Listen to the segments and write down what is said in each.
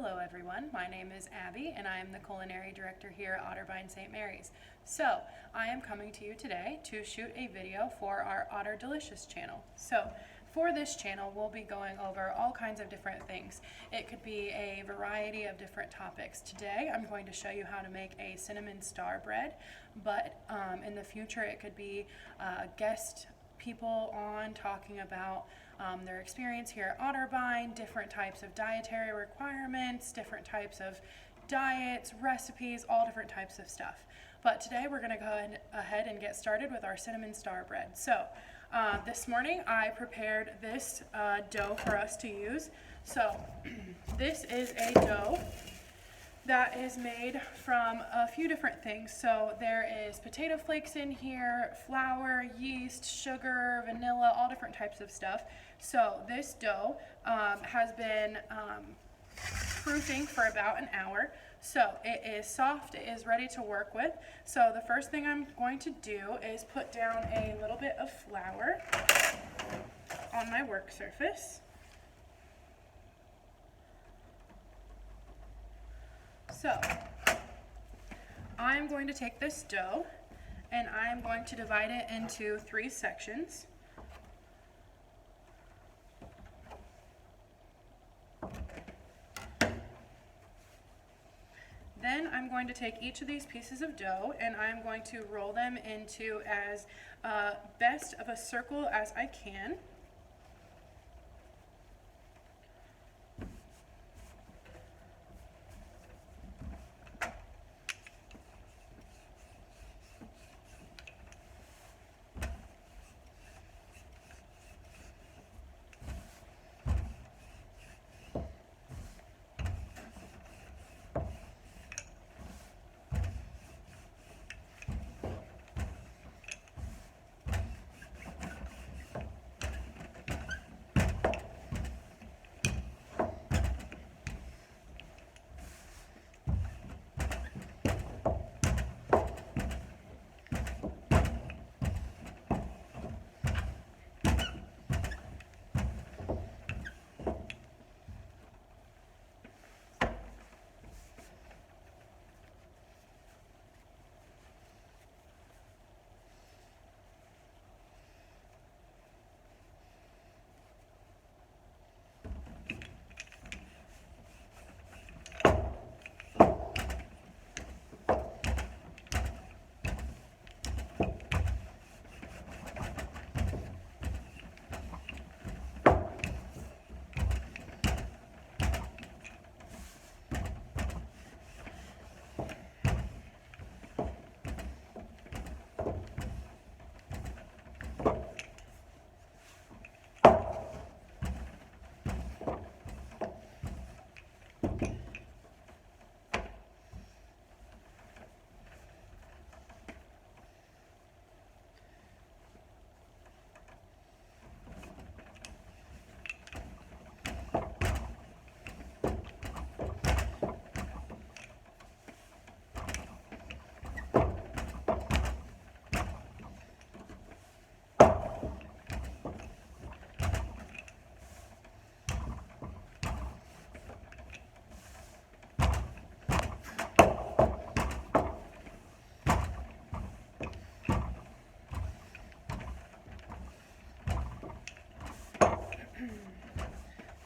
Hello everyone, my name is Abby and I am the culinary director here at Otter St. Mary's. So, I am coming to you today to shoot a video for our Otter Delish Us channel. So, for this channel, we'll be going over all kinds of different things. It could be a variety of different topics. Today, I'm going to show you how to make a cinnamon star bread, but in the future, it could be guest people on talking about their experience here at Otterbein, different types of dietary requirements, different types of diets, recipes, all different types of stuff. But today we're going to go ahead and get started with our cinnamon star bread. So this morning I prepared this dough for us to use. So this is a dough that is made from a few different things. So there is potato flakes in here, flour, yeast, sugar, vanilla, all different types of stuff. So this dough has been proofing for about an hour. So it is soft, it is ready to work with. So the first thing I'm going to do is put down a little bit of flour on my work surface. So, I'm going to take this dough and I'm going to divide it into 3 sections. Then I'm going to take each of these pieces of dough and I'm going to roll them into as best of a circle as I can.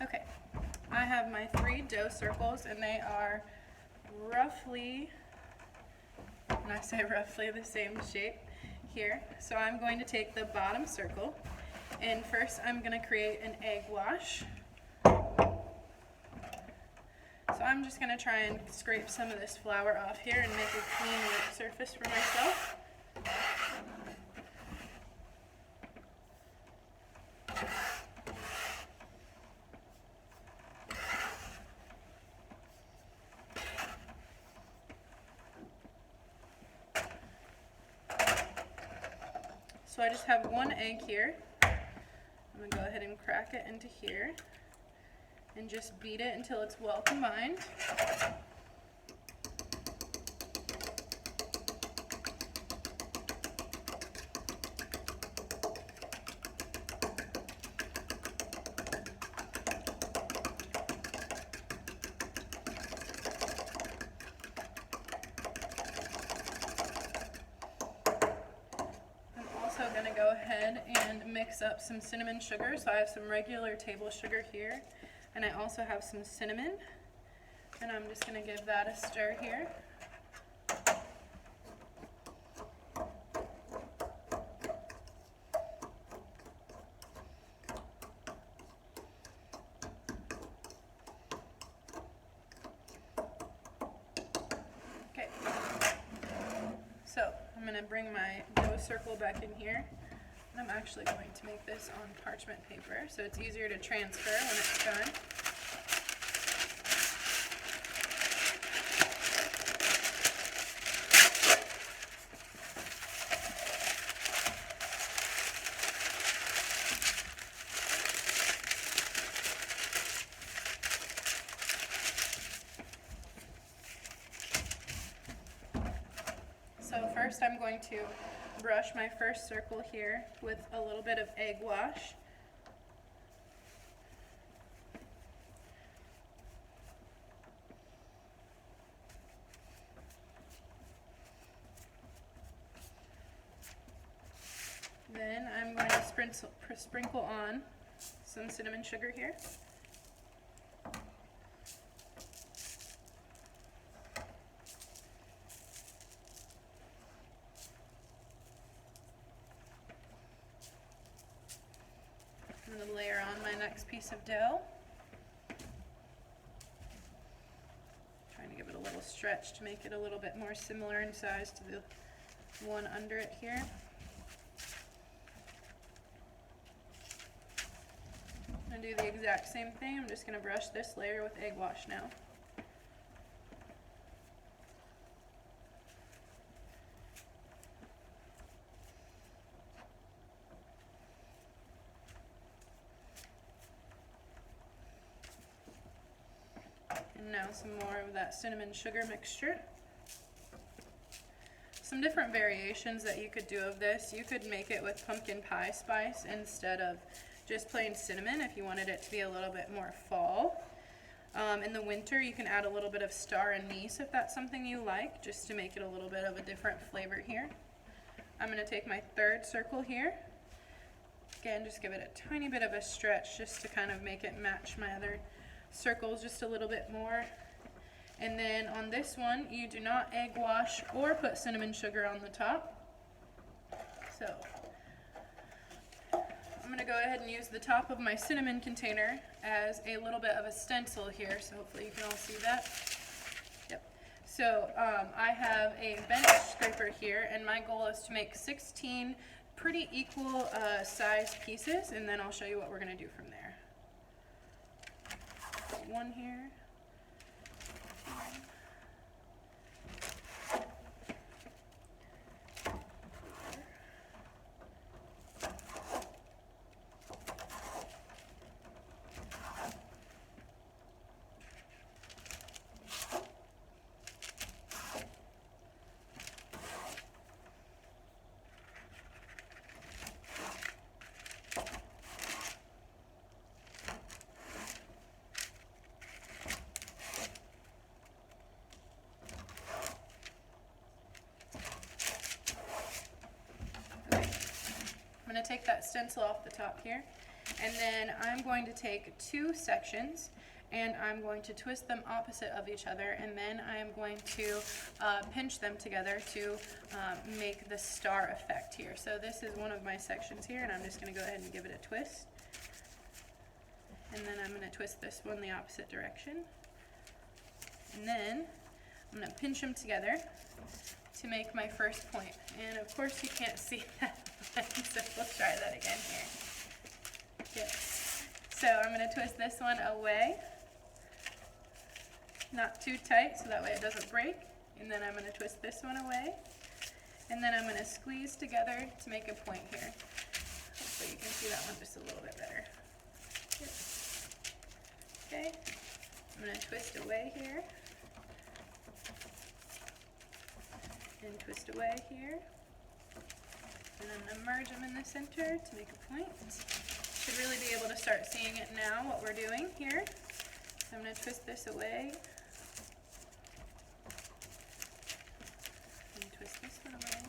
Okay, I have my 3 dough circles and they are roughly, when I say roughly, the same shape here. So I'm going to take the bottom circle and first I'm going to create an egg wash. So I'm just going to try and scrape some of this flour off here and make a clean work surface for myself. So I just have 1 egg here. I'm going to go ahead and crack it into here and just beat it until it's well combined. ahead and mix up some cinnamon sugar. So I have some regular table sugar here, and I also have some cinnamon, and I'm just going to give that a stir here. Okay, so I'm going to bring my dough circle back in here. I'm actually going to make this on parchment paper, so it's easier to transfer when it's done. So first I'm going to brush my first circle here with a little bit of egg wash. Then I'm going to sprinkle on some cinnamon sugar here. I'm going to layer on my next piece of dough. Trying to give it a little stretch to make it a little bit more similar in size to the one under it here. I'm going to do the exact same thing. I'm just going to brush this layer with egg wash now. And now some more of that cinnamon sugar mixture. Some different variations that you could do of this. You could make it with pumpkin pie spice instead of just plain cinnamon if you wanted it to be a little bit more fall. In the winter you can add a little bit of star anise if that's something you like, just to make it a little bit of a different flavor here. I'm going to take my third circle here. Again, just give it a tiny bit of a stretch just to kind of make it match my other circles just a little bit more. And then on this one, you do not egg wash or put cinnamon sugar on the top. So I'm going to go ahead and use the top of my cinnamon container as a little bit of a stencil here, so hopefully you can all see that. Yep. So I have a bench scraper here, and my goal is to make 16 pretty equal sized pieces, and then I'll show you what we're going to do from there. One here. I'm going to take that stencil off the top here, and then I'm going to take two sections and I'm going to twist them opposite of each other, and then I am going to pinch them together to make the star effect here. So this is one of my sections here, and I'm just going to go ahead and give it a twist, and then I'm going to twist this one the opposite direction, and then I'm going to pinch them together to make my first point. And of course you can't see that, so we'll try that again here. Okay. So I'm going to twist this one away, not too tight so that way it doesn't break, and then I'm going to twist this one away, and then I'm going to squeeze together to make a point here. Hopefully you can see that one just a little bit better. Here. Okay, I'm going to twist away here, and twist away here, and I'm going to merge them in the center to make a point. Should really be able to start seeing it now, what we're doing here. So I'm going to twist this away, and twist this one away,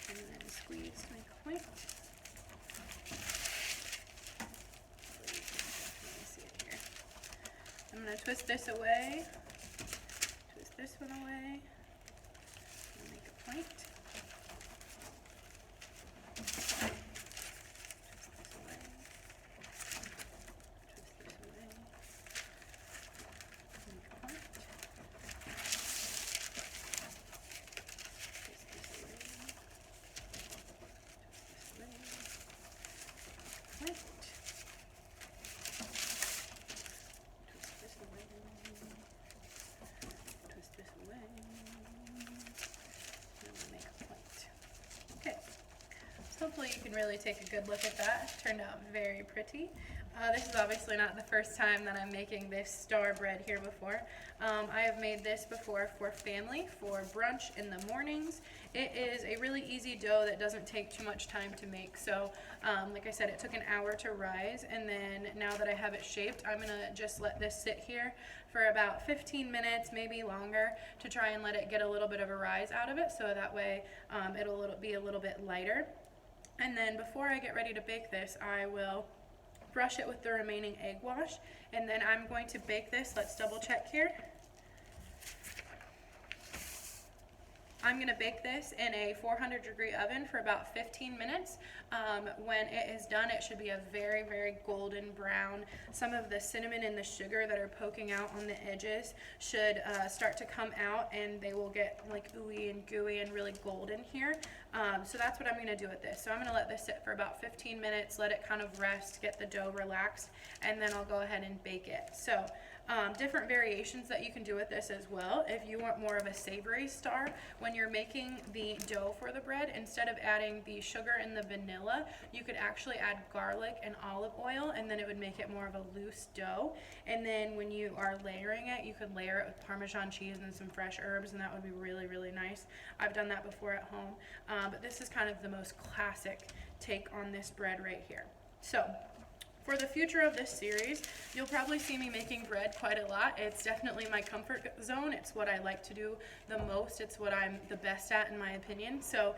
and and then squeeze to make a point. You can definitely see it here. I'm going to twist this away, twist this one away, and make a point. Twist this away, twist this away, make a point. Twist this away, twist this away, point. Twist this away, and we'll make a point. Okay, so hopefully you can really take a good look at that. It turned out very pretty. This is obviously not the first time that I'm making this star bread here before. I have made this before for family, for brunch in the mornings. It is a really easy dough that doesn't take too much time to make. So like I said, it took an hour to rise, and then now that I have it shaped, I'm gonna just let this sit here for about 15 minutes, maybe longer, to try and let it get a little bit of a rise out of it, so that way it'll be a little bit lighter. And then before I get ready to bake this, I will brush it with the remaining egg wash, and then I'm going to bake this. Let's double check here. I'm going to bake this in a 400-degree oven for about 15 minutes. When it is done, it should be a very, very golden brown. Some of the cinnamon and the sugar that are poking out on the edges should start to come out, and they will get like ooey and gooey and really golden here. So that's what I'm going to do with this. So I'm going to let this sit for about 15 minutes, let it kind of rest, get the dough relaxed, and then I'll go ahead and bake it. So different variations that you can do with this as well. If you want more of a savory star, when you're making the dough for the bread, instead of adding the sugar and the vanilla, you could actually add garlic and olive oil, and then it would make it more of a loose dough. And then when you are layering it, you could layer it with Parmesan cheese and some fresh herbs, and that would be really, really nice. I've done that before at home, but this is kind of the most classic take on this bread right here. So for the future of this series, you'll probably see me making bread quite a lot. It's definitely my comfort zone. It's what I like to do the most. It's what I'm the best at, in my opinion. So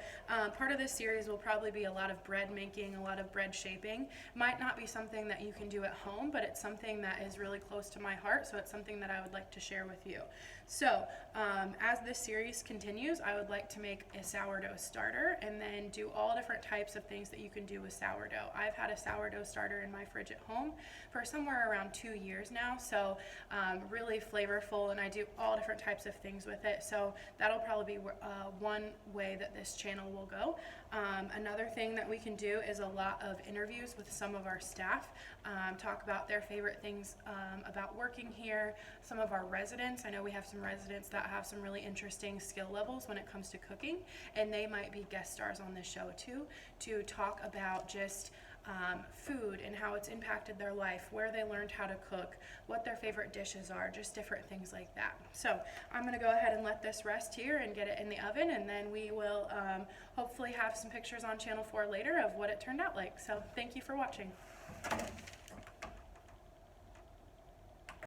part of this series will probably be a lot of bread making, a lot of bread shaping. Might not be something that you can do at home, but it's something that is really close to my heart, so it's something that I would like to share with you. So as this series continues, I would like to make a sourdough starter and then do all different types of things that you can do with sourdough. I've had a sourdough starter in my fridge at home for somewhere around 2 years now, so really flavorful, and I do all different types of things with it. So that'll probably be one way that this channel will go. Another thing that we can do is a lot of interviews with some of our staff, talk about their favorite things about working here. Some of our residents, I know we have some residents that have some really interesting skill levels when it comes to cooking, and they might be guest stars on this show too, to talk about just food and how it's impacted their life, where they learned how to cook, what their favorite dishes are, just different things like that. So I'm going to go ahead and let this rest here and get it in the oven, and then we will hopefully have some pictures on Channel 4 later of what it turned out like. So thank you for watching.